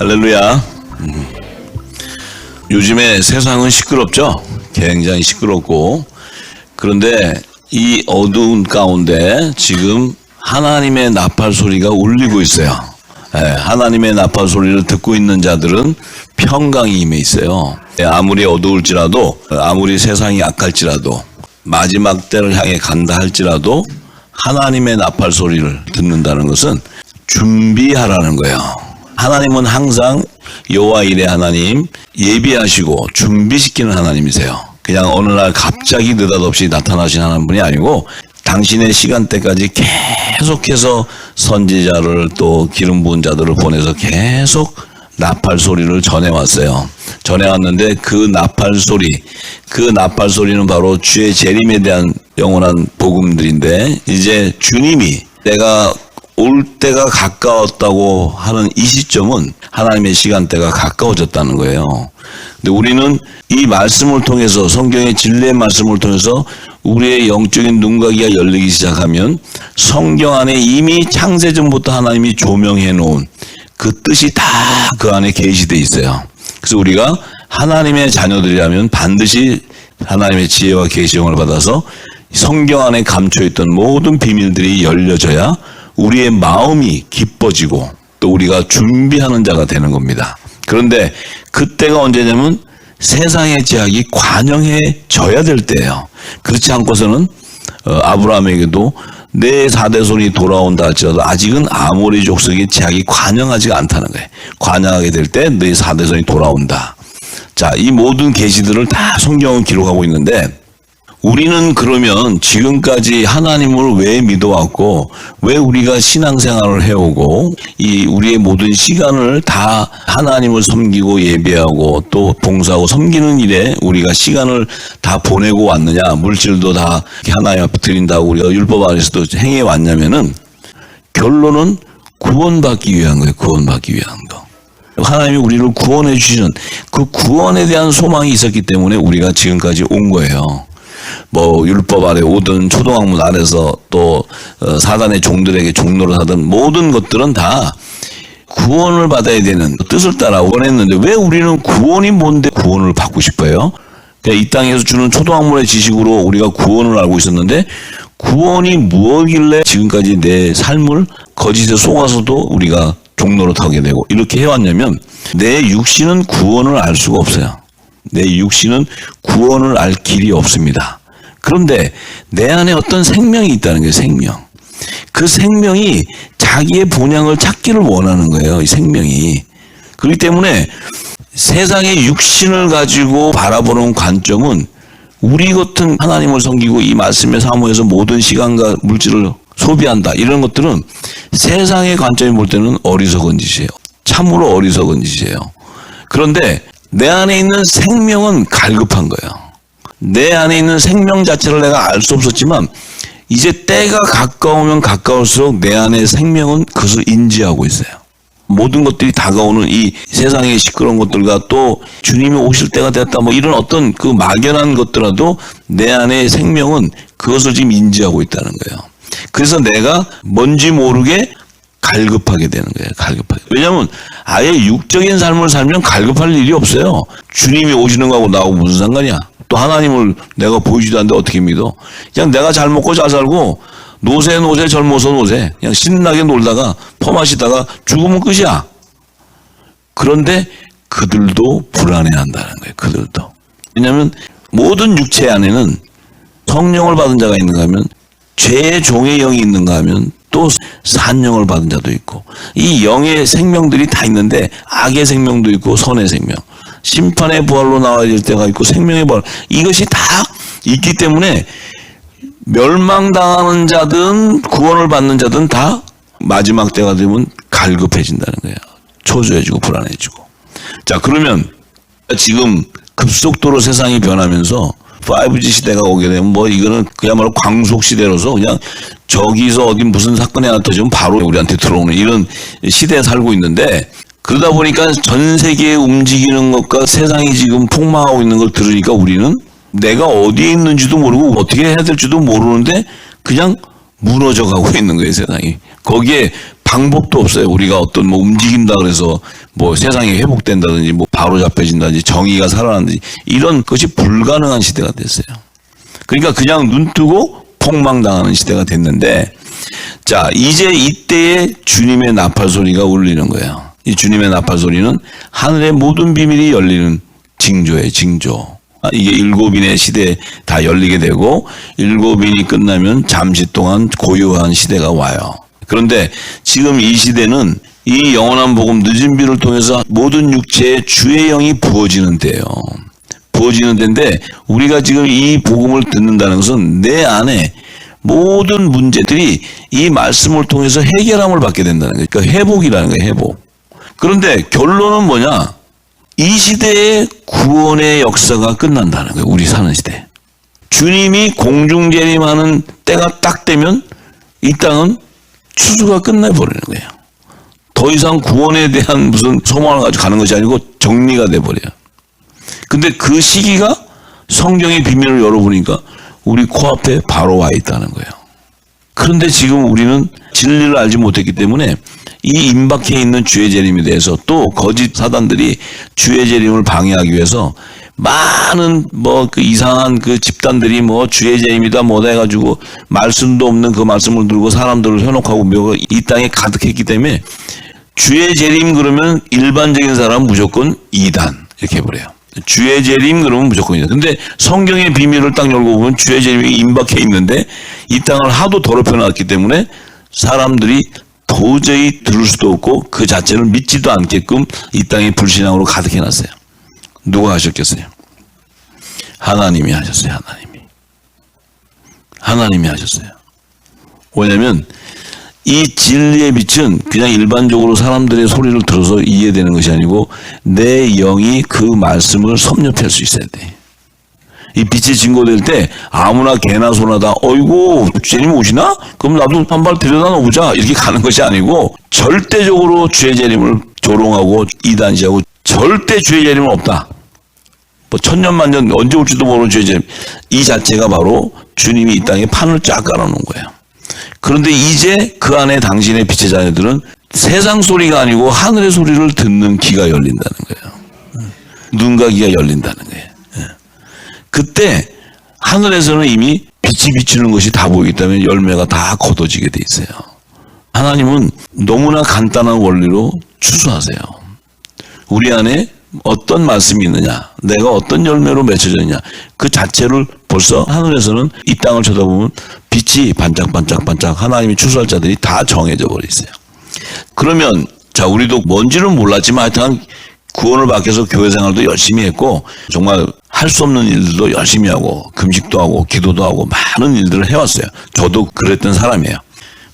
할렐루야. 요즘에 세상은 시끄럽죠? 굉장히 시끄럽고, 그런데 이 어두운 가운데 지금 하나님의 나팔 소리가 울리고 있어요. 하나님의 나팔 소리를 듣고 있는 자들은 평강이 임해 있어요. 아무리 어두울지라도, 아무리 세상이 악할지라도, 마지막 때를 향해 간다 할지라도 하나님의 나팔 소리를 듣는다는 것은 준비하라는 거예요. 하나님은 항상 여호와 일의 하나님, 예비하시고 준비시키는 하나님이세요. 그냥 어느 날 갑자기 느닷없이 나타나신 하나님분이 아니고 당신의 시간대까지 계속해서 선지자를 또 기름 부은 자들을 보내서 계속 나팔 소리를 전해왔어요. 전해왔는데 그 나팔 소리는 바로 주의 재림에 대한 영원한 복음들인데, 이제 주님이 내가 올 때가 가까웠다고 하는 이 시점은 하나님의 시간대가 가까워졌다는 거예요. 근데 우리는 이 말씀을 통해서, 성경의 진리의 말씀을 통해서 우리의 영적인 눈가기가 열리기 시작하면 성경 안에 이미 창세전부터 하나님이 조명해 놓은 그 뜻이 다 그 안에 계시되어 있어요. 그래서 우리가 하나님의 자녀들이라면 반드시 하나님의 지혜와 계시형을 받아서 성경 안에 감춰있던 모든 비밀들이 열려져야 우리의 마음이 기뻐지고 또 우리가 준비하는 자가 되는 겁니다. 그런데 그때가 언제냐면 세상의 제약이 관영해져야 될 때예요. 그렇지 않고서는 아브라함에게도 내 4대손이 돌아온다 할지라도 아직은 아모리 족속의 제약이 관영하지가 않다는 거예요. 관영하게 될 때 내 4대손이 돌아온다. 자, 이 모든 계시들을 다 성경은 기록하고 있는데, 우리는 그러면 지금까지 하나님을 왜 믿어왔고, 왜 우리가 신앙생활을 해오고, 이 우리의 모든 시간을 다 하나님을 섬기고 예배하고 또 봉사하고 섬기는 일에 우리가 시간을 다 보내고 왔느냐, 물질도 다 하나님 앞에 드린다고 우리가 율법 안에서도 행해 왔냐면은, 결론은 구원받기 위한 거예요. 구원받기 위한 거. 하나님이 우리를 구원해 주시는 그 구원에 대한 소망이 있었기 때문에 우리가 지금까지 온 거예요. 뭐 율법 아래 오든 초등학문 아래서 또 사단의 종들에게 종노를 하든 모든 것들은 다 구원을 받아야 되는 뜻을 따라 원했는데, 왜 우리는 구원이 뭔데 구원을 받고 싶어요? 이 땅에서 주는 초등학문의 지식으로 우리가 구원을 알고 있었는데, 구원이 무엇이길래 지금까지 내 삶을 거짓에 속아서도 우리가 종노를 하게 되고 이렇게 해왔냐면, 내 육신은 구원을 알 수가 없어요. 내 육신은 구원을 알 길이 없습니다. 그런데 내 안에 어떤 생명이 있다는 거예요. 생명. 그 생명이 자기의 본향을 찾기를 원하는 거예요. 이 생명이. 그렇기 때문에 세상의 육신을 가지고 바라보는 관점은, 우리 같은 하나님을 섬기고 이 말씀의 사모에서 모든 시간과 물질을 소비한다, 이런 것들은 세상의 관점이 볼 때는 어리석은 짓이에요. 참으로 어리석은 짓이에요. 그런데 내 안에 있는 생명은 갈급한 거예요. 내 안에 있는 생명 자체를 내가 알 수 없었지만 이제 때가 가까우면 가까울수록 내 안에 생명은 그것을 인지하고 있어요. 모든 것들이 다가오는 이 세상의 시끄러운 것들과 또 주님이 오실 때가 됐다, 뭐 이런 어떤 그 막연한 것들라도 내 안에 생명은 그것을 지금 인지하고 있다는 거예요. 그래서 내가 뭔지 모르게 갈급하게 되는 거예요. 갈급하게. 왜냐하면 아예 육적인 삶을 살면 갈급할 일이 없어요. 주님이 오시는 거하고 나하고 무슨 상관이야. 또 하나님을 내가 보이지도 않는데 어떻게 믿어. 그냥 내가 잘 먹고 잘 살고 노세 젊어서 노세, 그냥 신나게 놀다가 퍼마시다가 죽으면 끝이야. 그런데 그들도 불안해한다는 거예요. 그들도. 왜냐하면 모든 육체 안에는 성령을 받은 자가 있는가 하면, 죄의 종의 영이 있는가 하면 또 산영을 받은 자도 있고, 이 영의 생명들이 다 있는데 악의 생명도 있고 선의 생명, 심판의 부활로 나와야 될 때가 있고 생명의 부활, 이것이 다 있기 때문에 멸망당하는 자든 구원을 받는 자든 다 마지막 때가 되면 갈급해진다는 거예요. 초조해지고 불안해지고. 자, 그러면 지금 급속도로 세상이 변하면서 5G 시대가 오게 되면 뭐 이거는 그야말로 광속 시대로서 그냥 저기서 어디 무슨 사건이 하나 터지면 바로 우리한테 들어오는 이런 시대에 살고 있는데, 그러다 보니까 전 세계에 움직이는 것과 세상이 지금 폭망하고 있는 걸 들으니까 우리는 내가 어디에 있는지도 모르고 어떻게 해야 될지도 모르는데 그냥 무너져 가고 있는 거예요, 세상이. 거기에 방법도 없어요. 우리가 어떤 뭐 움직인다 그래서 뭐 세상이 회복된다든지 뭐 바로 잡혀진다든지 정의가 살아난다든지 이런 것이 불가능한 시대가 됐어요. 그러니까 그냥 눈 뜨고 폭망당하는 시대가 됐는데, 자, 이제 이때에 주님의 나팔 소리가 울리는 거예요. 이 주님의 나팔 소리는 하늘의 모든 비밀이 열리는 징조예요, 징조. 이게 일곱인의 시대에 다 열리게 되고, 일곱인이 끝나면 잠시 동안 고요한 시대가 와요. 그런데 지금 이 시대는 이 영원한 복음 늦은 비를 통해서 모든 육체에 주의 영이 부어지는 때예요. 부어지는 때인데, 우리가 지금 이 복음을 듣는다는 것은 내 안에 모든 문제들이 이 말씀을 통해서 해결함을 받게 된다는 거예요. 그러니까 회복이라는 거예요, 회복. 그런데 결론은 뭐냐? 이 시대의 구원의 역사가 끝난다는 거예요. 우리 사는 시대. 주님이 공중재림하는 때가 딱 되면 이 땅은 추수가 끝나버리는 거예요. 더 이상 구원에 대한 무슨 소망을 가지고 가는 것이 아니고 정리가 돼버려요. 근데 그 시기가 성경의 비밀을 열어보니까 우리 코앞에 바로 와 있다는 거예요. 그런데 지금 우리는 진리를 알지 못했기 때문에 이 임박해 있는 주의 재림에 대해서 또 거짓 사단들이 주의 재림을 방해하기 위해서 많은 뭐 그 이상한 그 집단들이 뭐 주의 재림이다 뭐다 해가지고 말씀도 없는 그 말씀을 들고 사람들을 현혹하고 묘가 이 땅에 가득했기 때문에 주의 재림 그러면 일반적인 사람은 무조건 이단 이렇게 해버려요. 주의 재림 그러면 무조건이다. 근데 성경의 비밀을 딱 열고 보면 주의 재림이 임박해 있는데 이 땅을 하도 더럽혀 놨기 때문에 사람들이 도저히 들을 수도 없고 그 자체를 믿지도 않게끔 이 땅에 불신앙으로 가득해 놨어요. 누가 하셨겠어요? 하나님이 하셨어요. 하나님이 하셨어요. 왜냐하면 이 진리의 빛은 그냥 일반적으로 사람들의 소리를 들어서 이해되는 것이 아니고 내 영이 그 말씀을 섭렵할 수 있어야 돼. 이 빛이 증거될 때 아무나 개나 소나 다 어이구 주님 오시나? 그럼 나도 한 발 들여다 놓보자 이렇게 가는 것이 아니고 절대적으로 주의 재림을 조롱하고 이단시하고 절대 주의 재림은 없다. 뭐 천년만년 언제 올지도 모르는 주의 재림. 이 자체가 바로 주님이 이 땅에 판을 쫙 깔아놓은 거예요. 그런데 이제 그 안에 당신의 빛의 자녀들은 세상 소리가 아니고 하늘의 소리를 듣는 귀가 열린다는 거예요. 눈과 귀가 열린다는 거예요. 그때 하늘에서는 이미 빛이 비추는 것이 다 보이기 때문에 열매가 다 거둬지게 돼 있어요. 하나님은 너무나 간단한 원리로 추수하세요. 우리 안에 어떤 말씀이 있느냐, 내가 어떤 열매로 맺혀졌느냐, 그 자체를 벌써 하늘에서는 이 땅을 쳐다보면 빛이 반짝반짝반짝 하나님이 추수할 자들이 다 정해져 버려 있어요. 그러면 자, 우리도 뭔지는 몰랐지만 하여튼 구원을 받기 위해서 교회 생활도 열심히 했고 정말 할 수 없는 일들도 열심히 하고 금식도 하고 기도도 하고 많은 일들을 해왔어요. 저도 그랬던 사람이에요.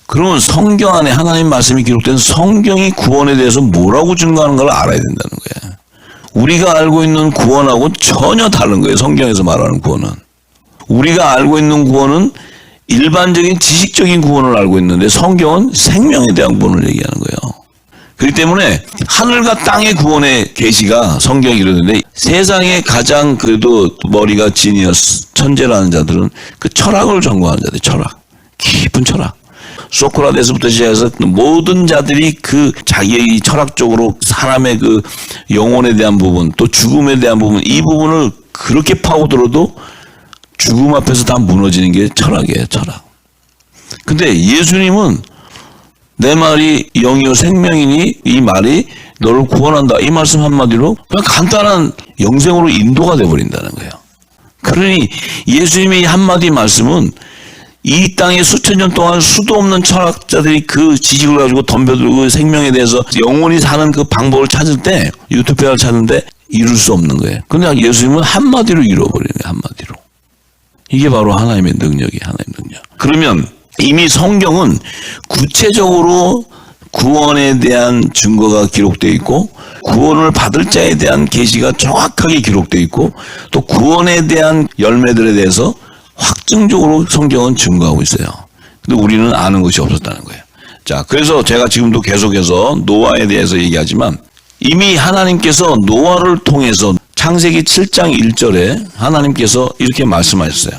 그러면 성경 안에 하나님 말씀이 기록된 성경이 구원에 대해서 뭐라고 증거하는 걸 알아야 된다는 거예요. 우리가 알고 있는 구원하고 전혀 다른 거예요. 성경에서 말하는 구원은. 우리가 알고 있는 구원은 일반적인 지식적인 구원을 알고 있는데 성경은 생명에 대한 구원을 얘기하는 거예요. 그렇기 때문에 하늘과 땅의 구원의 계시가 성경에 이르는데 세상에 가장 그래도 머리가 지니어스 천재라는 자들은 그 철학을 전공하는 자들, 철학, 깊은 철학. 소크라테스부터 시작해서 모든 자들이 그 자기의 철학적으로 사람의 그 영혼에 대한 부분 또 죽음에 대한 부분 이 부분을 그렇게 파고들어도 죽음 앞에서 다 무너지는 게 철학이에요, 철학. 근데 예수님은 내 말이 영이요 생명이니 이 말이 너를 구원한다. 이 말씀 한마디로 그냥 간단한 영생으로 인도가 돼버린다는 거예요. 그러니 예수님의 이 한마디 말씀은 이 땅에 수천 년 동안 수도 없는 철학자들이 그 지식을 가지고 덤벼들고 생명에 대해서 영원히 사는 그 방법을 찾을 때 유토피아를 찾는데 이룰 수 없는 거예요. 그런데 예수님은 한마디로 이루어버리는 거예요. 한마디로. 이게 바로 하나님의 능력이에요. 하나님의 능력. 그러면 이미 성경은 구체적으로 구원에 대한 증거가 기록되어 있고 구원을 받을 자에 대한 계시가 정확하게 되어 있고 또 구원에 대한 열매들에 대해서 확증적으로 성경은 증거하고 있어요. 근데 우리는 아는 것이 없었다는 거예요. 자, 그래서 제가 지금도 계속해서 노아에 대해서 얘기하지만 이미 하나님께서 노아를 통해서 창세기 7장 1절에 하나님께서 이렇게 말씀하셨어요.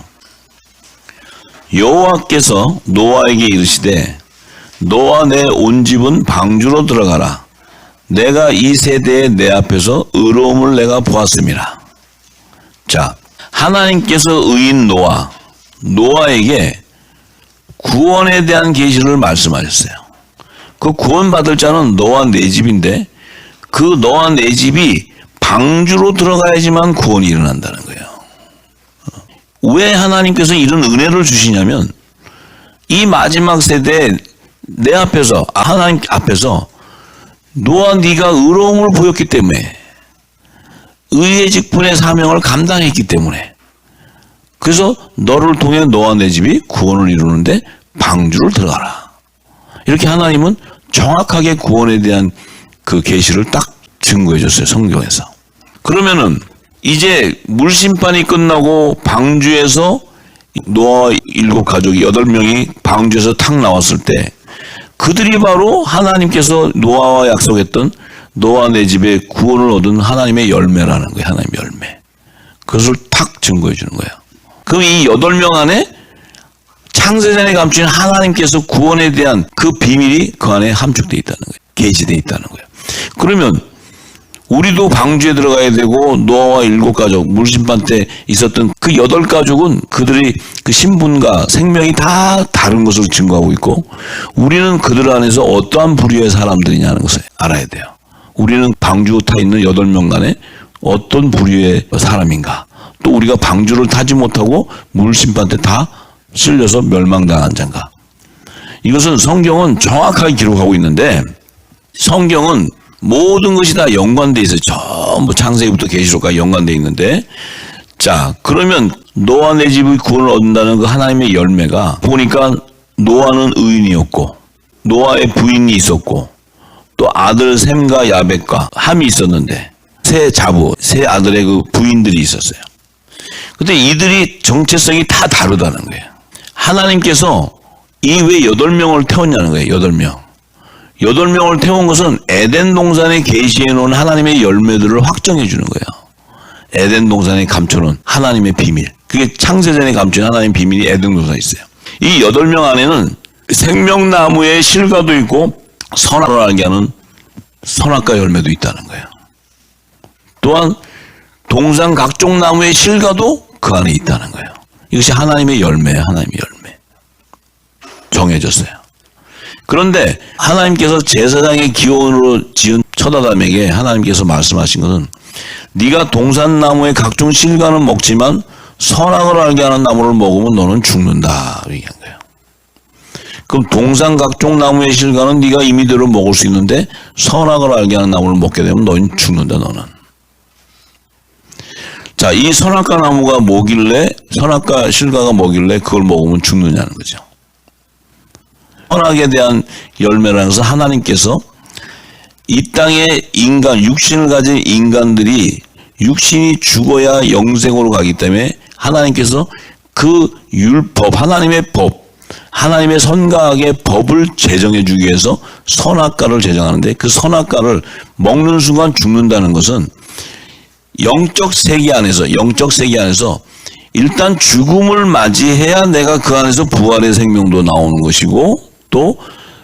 여호와께서 노아에게 이르시되 너와 내 온 집은 방주로 들어가라. 내가 이 세대에 내 앞에서 의로움을 내가 보았음이라. 자, 하나님께서 의인 노아에게 구원에 대한 계시를 말씀하셨어요. 그 구원받을 자는 너와 내 집인데 그 너와 내 집이 방주로 들어가야지만 구원이 일어난다는 거예요. 왜 하나님께서 이런 은혜를 주시냐면 이 마지막 세대에 내 앞에서 하나님 앞에서 노아 네가 의로움을 보였기 때문에 의의 직분의 사명을 감당했기 때문에 그래서 너를 통해 너와 내 집이 구원을 이루는데 방주를 들어가라. 이렇게 하나님은 정확하게 구원에 대한 그 계시를 딱 증거해 줬어요. 성경에서. 그러면은 이제 물심판이 끝나고 방주에서 노아 7가족이 8명이 방주에서 탁 나왔을 때 그들이 바로 하나님께서 노아와 약속했던 너와 내 집에 구원을 얻은 하나님의 열매라는 거예요. 하나님의 열매. 그것을 탁 증거해 주는 거예요. 그럼 이 8명 안에 창세전에 감추신 하나님께서 구원에 대한 그 비밀이 그 안에 함축되어 있다는 거예요. 계시되어 있다는 거예요. 그러면 우리도 방주에 들어가야 되고 노아와 7가족 물심판 때 있었던 그 8가족은 그들의 그 신분과 생명이 다 다른 것을 증거하고 있고 우리는 그들 안에서 어떠한 부류의 사람들이냐는 것을 알아야 돼요. 우리는 방주 타 있는 8명 간에 어떤 부류의 사람인가. 또 우리가 방주를 타지 못하고 물심판 때 다 쓸려서 멸망당한 자인가. 이것은 성경은 정확하게 기록하고 있는데 성경은 모든 것이 다 연관되어 있어요. 전부 창세기부터 계시록까지 연관되어 있는데 자 그러면 노아 내 집의 구원을 얻는다는 그 하나님의 열매가 보니까 노아는 의인이었고 노아의 부인이 있었고 또 아들 셈과 야벳과 함이 있었는데 세 아들의 그 부인들이 있었어요. 근데 이들이 정체성이 다 다르다는 거예요. 하나님께서 이 왜 8명을 태웠냐는 거예요. 8명을 태운 것은 에덴 동산에 계시해 놓은 하나님의 열매들을 확정해 주는 거예요. 에덴 동산에 감춰놓은 하나님의 비밀. 그게 창세전에 감춘 하나님의 비밀이 에덴 동산에 있어요. 이 8명 안에는 생명나무의 실과도 있고 선악을 알게 하는 선악과 열매도 있다는 거예요. 또한 동산 각종 나무의 실과도 그 안에 있다는 거예요. 이것이 하나님의 열매예요. 하나님의 열매. 정해졌어요. 그런데 하나님께서 제사장의 기원으로 지은 첫 아담에게 하나님께서 말씀하신 것은 네가 동산나무의 각종 실과는 먹지만 선악을 알게 하는 나무를 먹으면 너는 죽는다. 얘기한 거예요. 그럼 동산 각종 나무의 실과는 네가 임의대로 먹을 수 있는데 선악을 알게 하는 나무를 먹게 되면 너는 죽는다. 너는. 자, 이 선악과 나무가 뭐길래 선악과 실과가 뭐길래 그걸 먹으면 죽느냐는 거죠. 선악에 대한 열매라는 것은 하나님께서 이 땅에 인간, 육신을 가진 인간들이 육신이 죽어야 영생으로 가기 때문에 하나님께서 그 율법, 하나님의 법, 하나님의 선과 악의 법을 제정해 주기 위해서 선악과를 제정하는데 그 선악과를 먹는 순간 죽는다는 것은 영적 세계 안에서 일단 죽음을 맞이해야 내가 그 안에서 부활의 생명도 나오는 것이고 또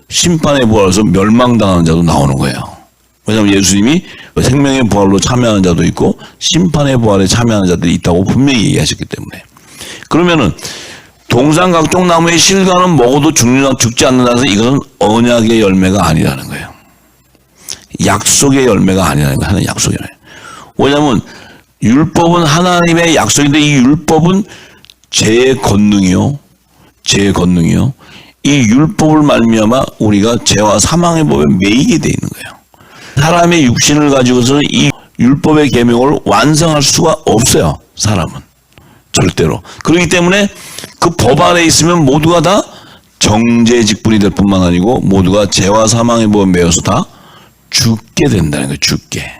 심판의 부활에서 멸망당하는 자도 나오는 거예요. 왜냐하면 예수님이 생명의 부활로 참여하는 자도 있고 심판의 부활에 참여하는 자들이 있다고 분명히 얘기하셨기 때문에. 그러면은 동산 각종 나무의 실과는 먹어도 죽지 않는다는 것은 이것은 언약의 열매가 아니라는 거예요. 약속의 열매가 아니라는 거예요. 하나님의 약속의 열매. 왜냐하면 율법은 하나님의 약속인데 이 율법은 죄의 권능이요. 이 율법을 말미암아 우리가 죄와 사망의 법에 매이게 돼 있는 거예요. 사람의 육신을 가지고서는 이 율법의 계명을 완성할 수가 없어요. 사람은. 절대로. 그렇기 때문에 그 법 안에 있으면 모두가 다 정죄의 직분이 될 뿐만 아니고 모두가 죄와 사망의 법에 매여서 다 죽게 된다는 거예요. 죽게.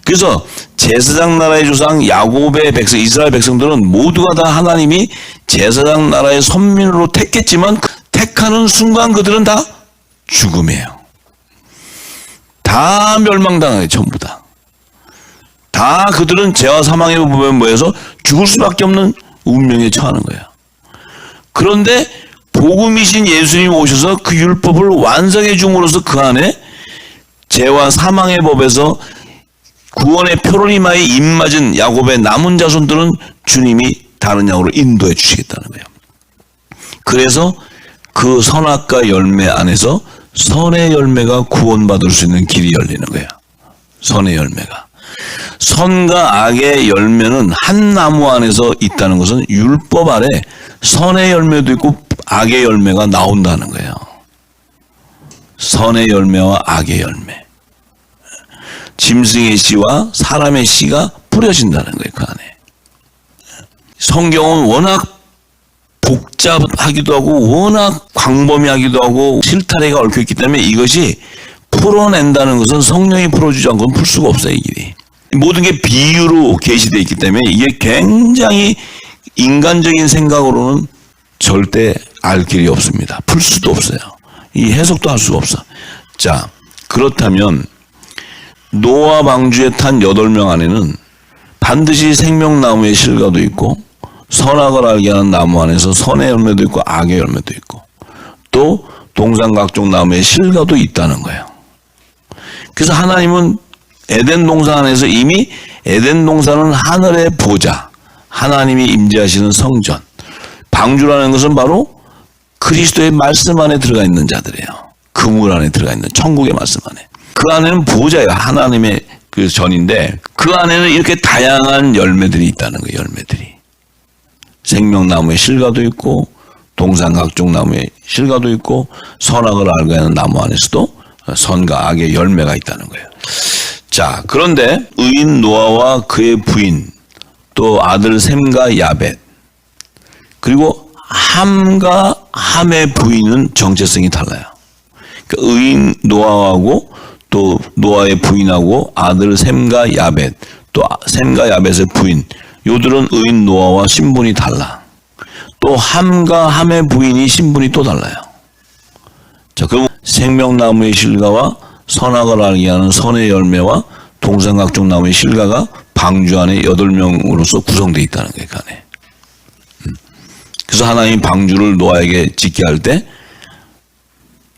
그래서 제사장 나라의 조상 야곱의 백성, 이스라엘 백성들은 모두가 다 하나님이 제사장 나라의 선민으로 택했지만 택하는 순간 그들은 다 죽음이에요. 다 멸망당하게 전부 다. 다 그들은 죄와 사망의 법에 모여서 죽을 수밖에 없는 운명에 처하는 거예요. 그런데 복음이신 예수님이 오셔서 그 율법을 완성해 줌으로써 그 안에 죄와 사망의 법에서 구원의 표를 임하여 입맞은 야곱의 남은 자손들은 주님이 다른 양으로 인도해 주시겠다는 거예요. 그래서 그 선악과 열매 안에서 선의 열매가 구원받을 수 있는 길이 열리는 거예요. 선의 열매가. 선과 악의 열매는 한 나무 안에서 있다는 것은 율법 아래 선의 열매도 있고 악의 열매가 나온다는 거예요. 선의 열매와 악의 열매. 짐승의 씨와 사람의 씨가 뿌려진다는 거예요. 그 안에. 성경은 워낙 복잡하기도 하고 워낙 광범위하기도 하고 실타래가 얽혀있기 때문에 이것이 풀어낸다는 것은 성령이 풀어주지 않고는 풀 수가 없어요. 이 길이. 모든 게 비유로 계시되어 있기 때문에 이게 굉장히 인간적인 생각으로는 절대 알 길이 없습니다. 풀 수도 없어요. 이 해석도 할 수가 없어. 자, 그렇다면 노아 방주에 탄 8명 안에는 반드시 생명나무의 실과도 있고 선악을 알게 하는 나무 안에서 선의 열매도 있고 악의 열매도 있고 또 동산각종 나무의 실과도 있다는 거예요. 그래서 하나님은 에덴 동산 안에서 이미 에덴 동산은 하늘의 보좌, 하나님이 임재하시는 성전, 방주라는 것은 바로 그리스도의 말씀 안에 들어가 있는 자들이에요. 그물 안에 들어가 있는 천국의 말씀 안에. 그 안에는 보좌예요. 하나님의 그 전인데 그 안에는 이렇게 다양한 열매들이 있다는 거예요. 열매들이. 생명나무의 실과도 있고 동산각종 나무의 실과도 있고 선악을 알게 하는 나무 안에서도 선과 악의 열매가 있다는 거예요. 자, 그런데 의인 노아와 그의 부인 또 아들 셈과 야벳 그리고 함과 함의 부인은 정체성이 달라요. 그러니까 의인 노아하고 또 노아의 부인하고 아들 셈과 야벳 또 셈과 야벳의 부인 요들은 의인 노아와 신분이 달라. 또 함과 함의 부인이 신분이 또 달라요. 자, 그럼 생명나무의 실과와 선악을 알게 하는 선의 열매와 동산각종 나무의 실과가 방주 안에 8명으로서 구성되어 있다는 거예요. 그 안에. 그래서 하나님 방주를 노아에게 짓게 할 때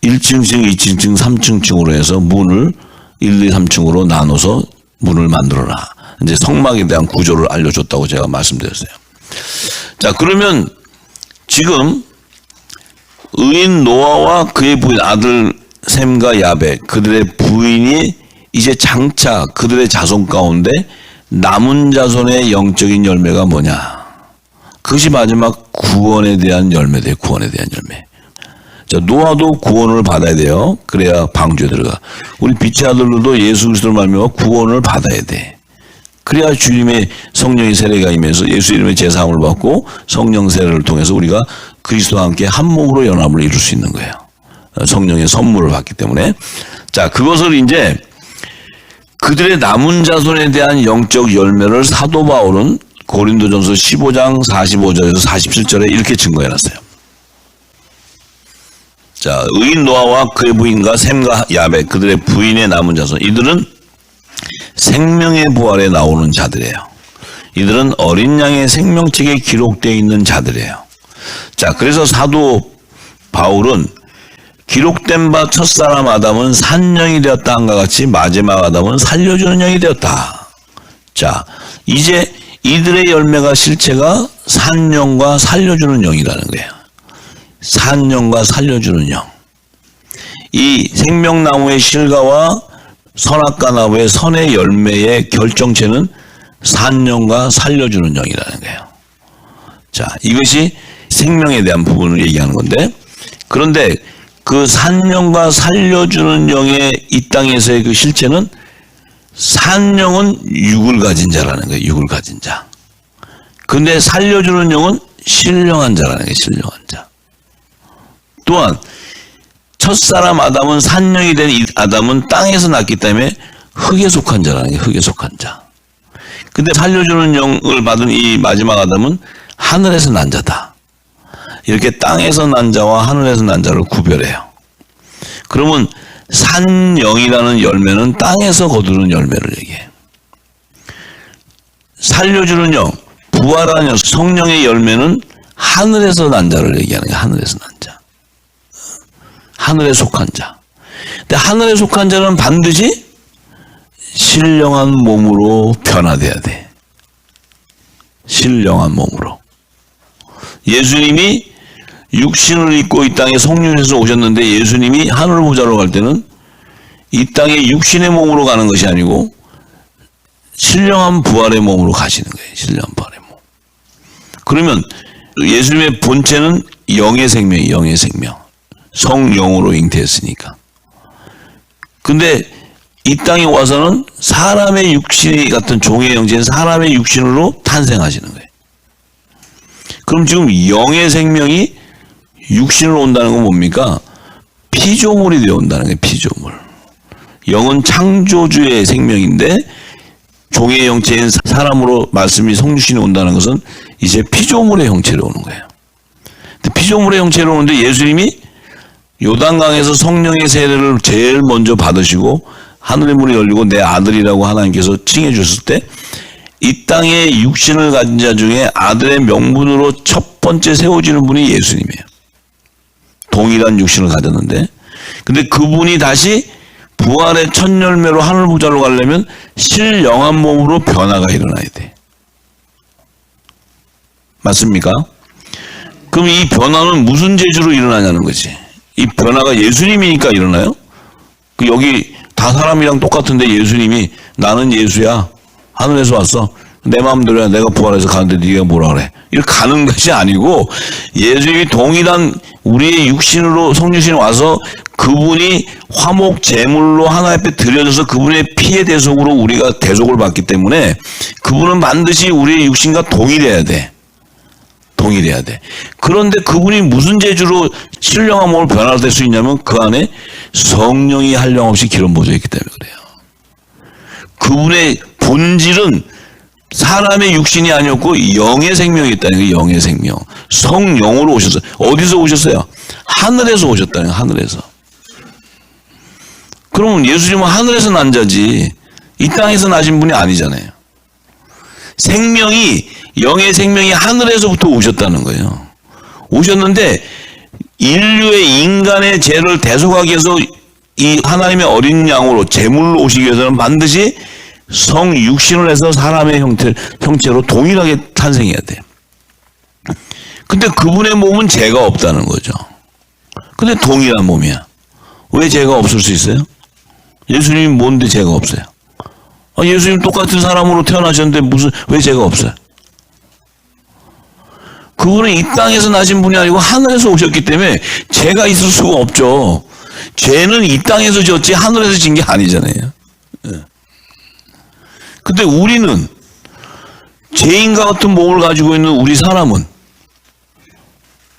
1층층, 2층층, 3층층으로 해서 문을 1, 2, 3층으로 나눠서 문을 만들어라. 이제 성막에 대한 구조를 알려줬다고 제가 말씀드렸어요. 자, 그러면 지금 의인 노아와 그의 부인 아들 셈과 야벳 그들의 부인이 이제 장차 그들의 자손 가운데 남은 자손의 영적인 열매가 뭐냐? 그것이 마지막 구원에 대한 열매돼요. 구원에 대한 열매. 자, 노아도 구원을 받아야 돼요. 그래야 방주에 들어가. 우리 빛의 아들들도 예수 그리스도를 말미암아 구원을 받아야 돼. 그래야 주님의 성령의 세례가 임해서 예수 이름의 제사함을 받고 성령 세례를 통해서 우리가 그리스도와 함께 한 몸으로 연합을 이룰 수 있는 거예요. 성령의 선물을 받기 때문에. 자, 그것을 이제 그들의 남은 자손에 대한 영적 열매를 사도 바울은 고린도전서 15장 45절에서 47절에 이렇게 증거해놨어요. 자, 의인 노아와 그의 부인과 셈과 야벳 그들의 부인의 남은 자손 이들은 생명의 부활에 나오는 자들이에요. 이들은 어린 양의 생명책에 기록되어 있는 자들이에요. 자, 그래서 사도 바울은 기록된 바 첫사람 아담은 산영이 되었다 한과 같이 마지막 아담은 살려주는 영이 되었다. 자, 이제 이들의 열매가 실체가 산영과 살려주는 영이라는 거예요. 산영과 살려주는 영. 이 생명나무의 실과와 선악과 나무의 선의 열매의 결정체는 산영과 살려주는 영이라는 거예요. 자, 이것이 생명에 대한 부분을 얘기하는 건데, 그런데 그 산영과 살려주는 영의 이 땅에서의 그 실체는 산영은 육을 가진 자라는 거예요. 육을 가진 자. 근데 살려주는 영은 신령한 자라는 거예요. 신령한 자. 또한 첫사람 아담은 산영이 된 이 아담은 땅에서 났기 때문에 흙에 속한 자라는 게 흙에 속한 자. 근데 살려주는 영을 받은 이 마지막 아담은 하늘에서 난 자다. 이렇게 땅에서 난 자와 하늘에서 난 자를 구별해요. 그러면 산영이라는 열매는 땅에서 거두는 열매를 얘기해요. 살려주는 영, 부활하는 영, 성령의 열매는 하늘에서 난 자를 얘기하는 거예요. 하늘에서 난 자. 하늘에 속한 자. 근데 하늘에 속한 자는 반드시 신령한 몸으로 변화돼야 돼. 신령한 몸으로. 예수님이 육신을 입고 이 땅에 성령에서 오셨는데 예수님이 하늘을 보자로 갈 때는 이 땅에 육신의 몸으로 가는 것이 아니고 신령한 부활의 몸으로 가시는 거예요. 신령한 부활의 몸. 그러면 예수님의 본체는 영의 생명이 영의 생명. 성령으로 잉태했으니까. 근데 이 땅에 와서는 사람의 육신이 같은 종의 형체인 사람의 육신으로 탄생하시는 거예요. 그럼 지금 영의 생명이 육신으로 온다는 건 뭡니까? 피조물이 되어 온다는 거예요. 피조물. 영은 창조주의 생명인데 종의 형체인 사람으로 말씀이 성육신이 온다는 것은 이제 피조물의 형체로 오는 거예요. 근데 피조물의 형체로 오는데 예수님이 요단강에서 성령의 세례를 제일 먼저 받으시고 하늘의 문이 열리고 내 아들이라고 하나님께서 칭해 주셨을 때 이 땅에 육신을 가진 자 중에 아들의 명분으로 첫 번째 세워지는 분이 예수님이에요. 동일한 육신을 가졌는데 근데 그분이 다시 부활의 첫 열매로 하늘 보좌로 가려면 신령한 몸으로 변화가 일어나야 돼. 맞습니까? 그럼 이 변화는 무슨 재주로 일어나냐는 거지. 이 변화가 예수님이니까 일어나요? 여기 다 사람이랑 똑같은데 예수님이 나는 예수야. 하늘에서 왔어. 내 마음대로야. 내가 부활해서 가는데 네가 뭐라 그래. 이렇게 가는 것이 아니고 예수님이 동일한 우리의 육신으로 성육신이 와서 그분이 화목 제물로 하나님 앞에 드려져서 그분의 피의 대속으로 우리가 대속을 받기 때문에 그분은 반드시 우리의 육신과 동일해야 돼. 동일해야 돼. 그런데 그분이 무슨 재주로 신령한 몸을 변화될 수 있냐면 그 안에 성령이 한량없이 기름 부어져 있기 때문에 그래요. 그분의 본질은 사람의 육신이 아니었고 영의 생명이 있다는 거예요. 영의 생명. 성령으로 오셨어요. 어디서 오셨어요? 하늘에서 오셨다는 거예요. 하늘에서. 그러면 예수님은 하늘에서 난 자지 이 땅에서 나신 분이 아니잖아요. 생명이 영의 생명이 하늘에서부터 오셨다는 거예요. 오셨는데 인류의 인간의 죄를 대속하기 위해서 이 하나님의 어린 양으로 제물로 오시기 위해서는 반드시 성육신을 해서 사람의 형체로 동일하게 탄생해야 돼요. 근데 그분의 몸은 죄가 없다는 거죠. 근데 동일한 몸이야. 왜 죄가 없을 수 있어요? 예수님이 뭔데 죄가 없어요? 예수님 똑같은 사람으로 태어나셨는데 왜 죄가 없어요? 그분은 이 땅에서 나신 분이 아니고 하늘에서 오셨기 때문에 죄가 있을 수가 없죠. 죄는 이 땅에서 졌지 하늘에서 진 게 아니잖아요. 근데 우리는 죄인과 같은 몸을 가지고 있는 우리 사람은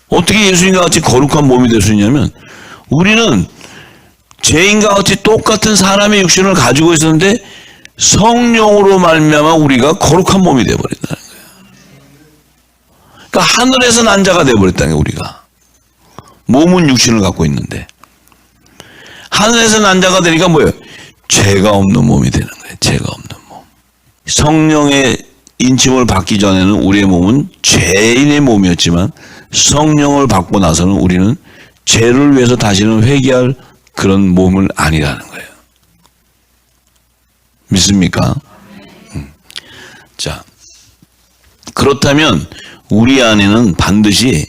어떻게 예수님과 같이 거룩한 몸이 될 수 있냐면 우리는 죄인과 같이 똑같은 사람의 육신을 가지고 있었는데 성령으로 말미암아 우리가 거룩한 몸이 되어버린다는 거예요. 그러니까 하늘에서 난 자가 되어버렸다는 거예요. 우리가 몸은 육신을 갖고 있는데 하늘에서 난 자가 되니까 뭐예요? 죄가 없는 몸이 되는 거예요. 죄가 없는 몸. 성령의 인침을 받기 전에는 우리의 몸은 죄인의 몸이었지만 성령을 받고 나서는 우리는 죄를 위해서 다시는 회개할 그런 몸은 아니라는 거예요. 믿습니까? 자, 그렇다면 우리 안에는 반드시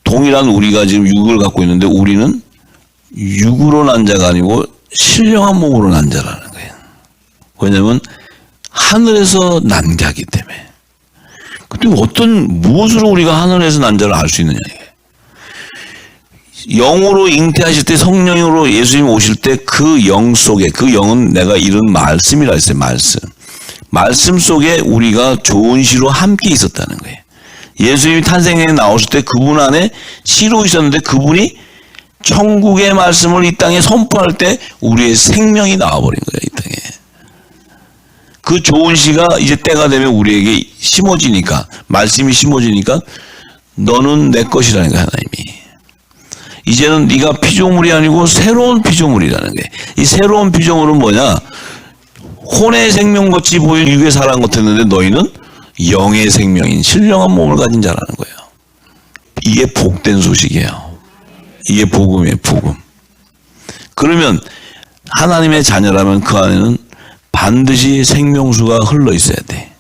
동일한 우리가 지금 육을 갖고 있는데 우리는 육으로 난 자가 아니고 신령한 몸으로 난 자라는 거예요. 왜냐하면 하늘에서 난 자이기 때문에. 근데 무엇으로 우리가 하늘에서 난 자를 알 수 있느냐 이게. 영으로 잉태하실 때 성령으로 예수님 오실 때 그 영 속에 그 영은 내가 이룬 말씀이라 했어요. 말씀 속에 우리가 좋은 시로 함께 있었다는 거예요. 예수님이 탄생에 나오실 때 그분 안에 시로 있었는데 그분이 천국의 말씀을 이 땅에 선포할 때 우리의 생명이 나와버린 거예요. 이 땅에. 그 좋은 시가 이제 때가 되면 우리에게 심어지니까 말씀이 심어지니까 너는 내 것이라는 거예요. 하나님이. 이제는 네가 피조물이 아니고 새로운 피조물이라는 거예요. 이 새로운 피조물은 뭐냐? 혼의 생명같이 보이는 육의 사람 같았는데 너희는 영의 생명인 신령한 몸을 가진 자라는 거예요. 이게 복된 소식이에요. 이게 복음이에요, 복음. 그러면 하나님의 자녀라면 그 안에는 반드시 생명수가 흘러 있어야 돼.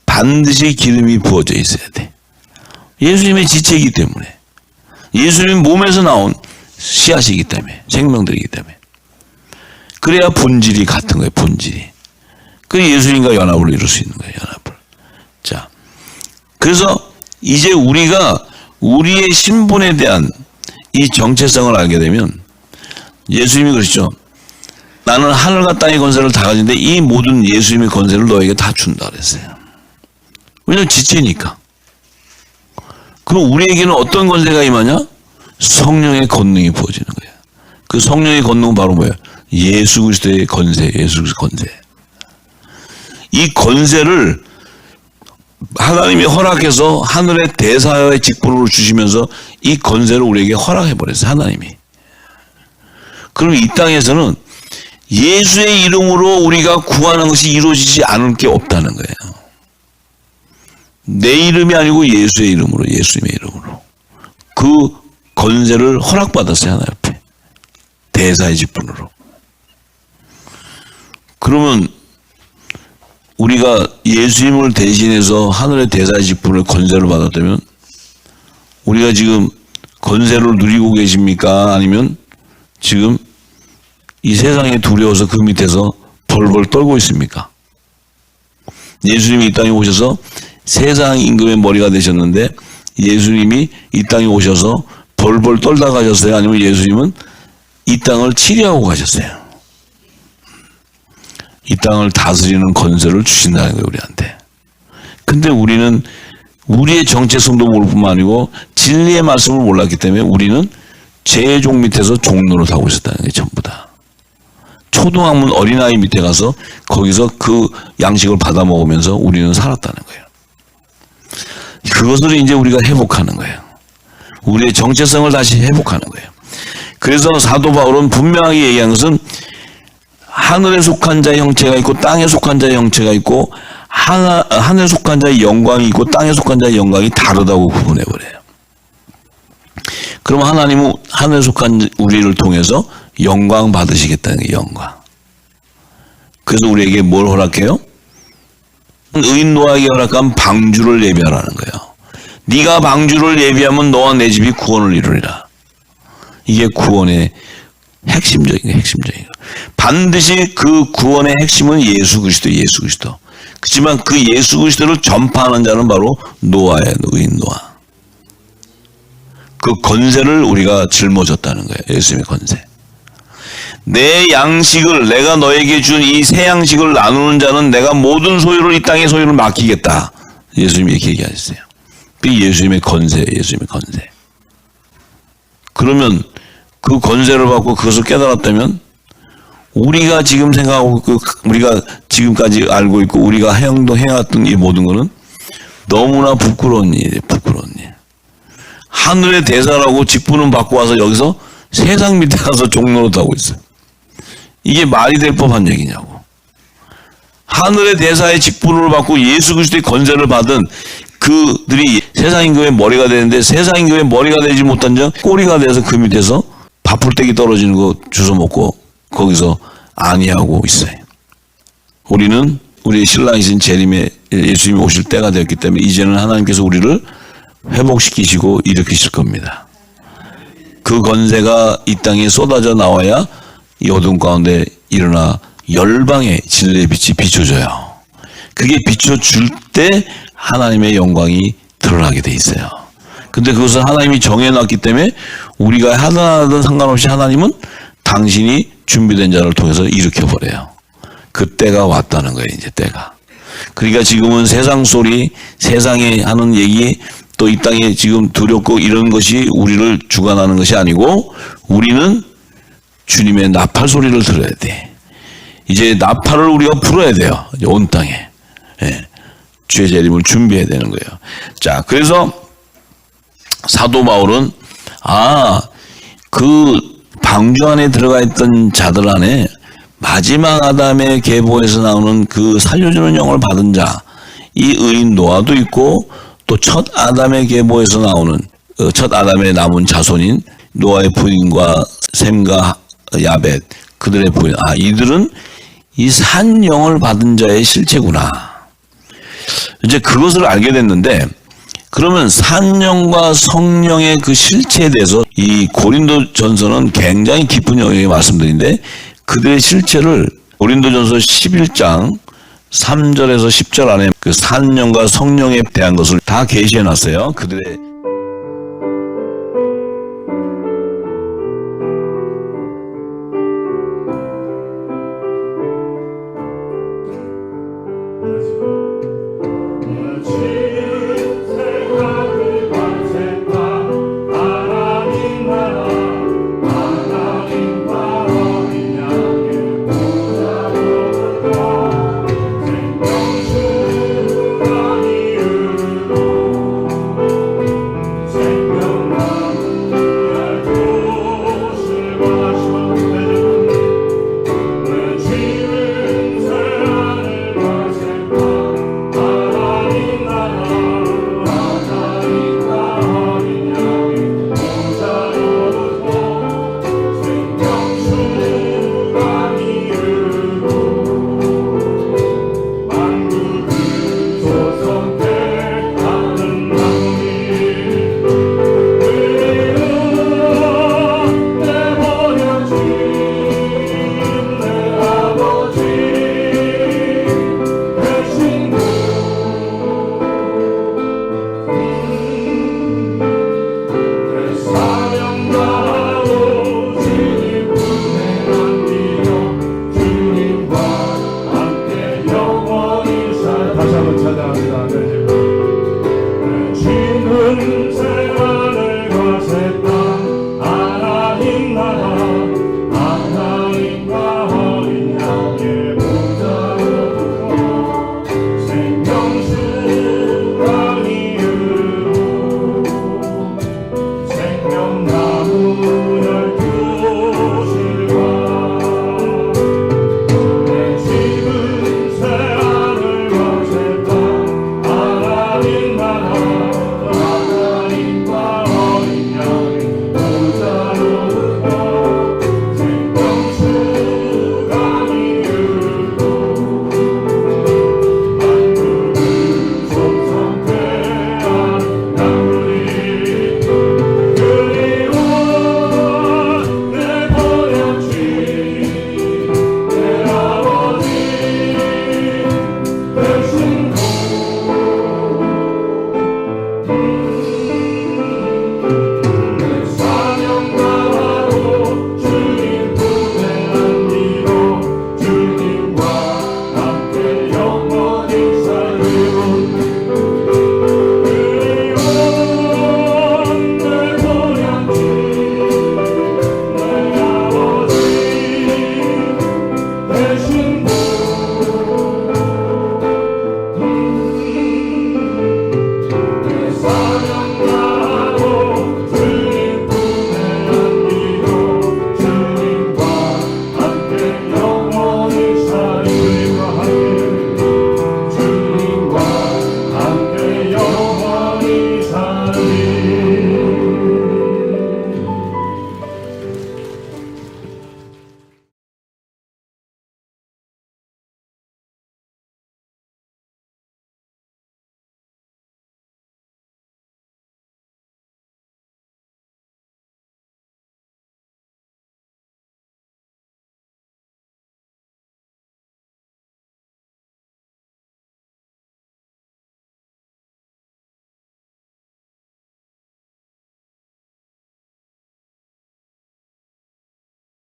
반드시 기름이 부어져 있어야 돼. 예수님의 지체이기 때문에. 예수님 몸에서 나온 씨앗이기 때문에. 생명들이기 때문에. 그래야 본질이 같은 거예요, 본질이. 그래야 예수님과 연합을 이룰 수 있는 거예요, 연합을. 자, 그래서 이제 우리가 우리의 신분에 대한 이 정체성을 알게 되면 예수님이 그러시죠. 나는 하늘과 땅의 권세를 다 가진데 이 모든 예수님의 권세를 너에게 다 준다 그랬어요. 왜냐하면 지체니까. 그럼 우리에게는 어떤 권세가 임하냐? 성령의 권능이 부어지는 거예요. 그 성령의 권능은 바로 뭐예요? 예수 그리스도의 권세, 예수 그리스도의 권세. 이 권세를 하나님이 허락해서 하늘의 대사의 직분으로 주시면서 이 권세를 우리에게 허락해버렸어요, 하나님이. 그럼 이 땅에서는 예수의 이름으로 우리가 구하는 것이 이루어지지 않을 게 없다는 거예요. 내 이름이 아니고 예수의 이름으로, 예수님의 이름으로. 그 권세를 허락받았어요, 하나님 앞에. 대사의 직분으로. 그러면 우리가 예수님을 대신해서 하늘의 대사의 직분을 권세를 받았다면 우리가 지금 권세를 누리고 계십니까? 아니면 지금 이 세상에 두려워서 그 밑에서 벌벌 떨고 있습니까? 예수님이 이 땅에 오셔서 세상 임금의 머리가 되셨는데 예수님이 이 땅에 오셔서 벌벌 떨다 가셨어요? 아니면 예수님은 이 땅을 치리하고 가셨어요? 이 땅을 다스리는 권세를 주신다는 거예요, 우리한테. 근데 우리는 우리의 정체성도 모를 뿐만 아니고 진리의 말씀을 몰랐기 때문에 우리는 죄의 종 밑에서 종노릇 하고 있었다는 게 전부 다. 초등학문 어린아이 밑에 가서 거기서 그 양식을 받아 먹으면서 우리는 살았다는 거예요. 그것을 이제 우리가 회복하는 거예요. 우리의 정체성을 다시 회복하는 거예요. 그래서 사도 바울은 분명하게 얘기한 것은 하늘에 속한 자의 형체가 있고 땅에 속한 자의 형체가 있고 하늘에 속한 자의 영광이 있고 땅에 속한 자의 영광이 다르다고 구분해버려요. 그럼 하나님은 하늘에 속한 우리를 통해서 영광 받으시겠다는 게 영광. 그래서 우리에게 뭘 허락해요? 의인 노아에게 허락한 방주를 예비하라는 거예요. 네가 방주를 예비하면 너와 내 집이 구원을 이루리라. 이게 구원의 핵심적인 거. 반드시 그 구원의 핵심은 예수 그리스도, 예수 그리스도. 그렇지만 그 예수 그리스도를 전파하는 자는 바로 노아예요, 의인 노아. 그 권세를 우리가 짊어졌다는 거예요, 예수님의 권세. 내 양식을 내가 너에게 준 이 새 양식을 나누는 자는 내가 모든 소유를 이 땅의 소유를 맡기겠다. 예수님이 이렇게 얘기하셨어요. 그 예수님의 권세, 예수님의 권세. 그러면 그 권세를 받고 그것을 깨달았다면 우리가 지금 생각하고 우리가 지금까지 알고 있고 우리가 행했던 이 모든 것은 너무나 부끄러운 일이에요. 부끄러운 일. 하늘의 대사라고 직분은 받고 와서 여기서 세상 밑에 가서 종노릇 하고 있어요. 이게 말이 될 법한 얘기냐고. 하늘의 대사의 직분을 받고 예수 그리스도의 권세를 받은 그들이 세상 임금의 머리가 되는데 세상 임금의 머리가 되지 못한 자 꼬리가 돼서 그 밑에서 밥풀떼기 떨어지는 거 주워 먹고 거기서 안위하고 있어요. 우리는 우리의 신랑이신 재림의 예수님이 오실 때가 되었기 때문에 이제는 하나님께서 우리를 회복시키시고 일으키실 겁니다. 그 권세가 이 땅에 쏟아져 나와야 이 어둠 가운데 일어나 열방의 진리의 빛이 비춰져요. 그게 비춰줄 때 하나님의 영광이 드러나게 돼 있어요. 근데 그것은 하나님이 정해놨기 때문에 우리가 하든 상관없이 하나님은 당신이 준비된 자를 통해서 일으켜버려요. 그 때가 왔다는 거예요, 이제 때가. 그러니까 지금은 세상 소리, 세상에 하는 얘기, 또 이 땅에 지금 두렵고 이런 것이 우리를 주관하는 것이 아니고 우리는 주님의 나팔 소리를 들어야 돼. 이제 나팔을 우리가 불어야 돼요. 온 땅에. 예. 주의 재림을 준비해야 되는 거예요. 자, 그래서 사도 바울은 그 방주 안에 들어가 있던 자들 안에 마지막 아담의 계보에서 나오는 그 살려주는 영을 받은 자, 이 의인 노아도 있고 또 첫 아담의 계보에서 나오는 첫 아담의 남은 자손인 노아의 부인과 셈과 야벳 그들의 부인, 이들은 이 산 영을 받은 자의 실체구나. 이제 그것을 알게 됐는데, 그러면 산영과 성령의 그 실체에 대해서 이 고린도전서는 굉장히 깊은 영역의 말씀들인데, 그들의 실체를 고린도전서 11장 3절에서 10절 안에 그 산영과 성령에 대한 것을 다 계시해 놨어요. 그들의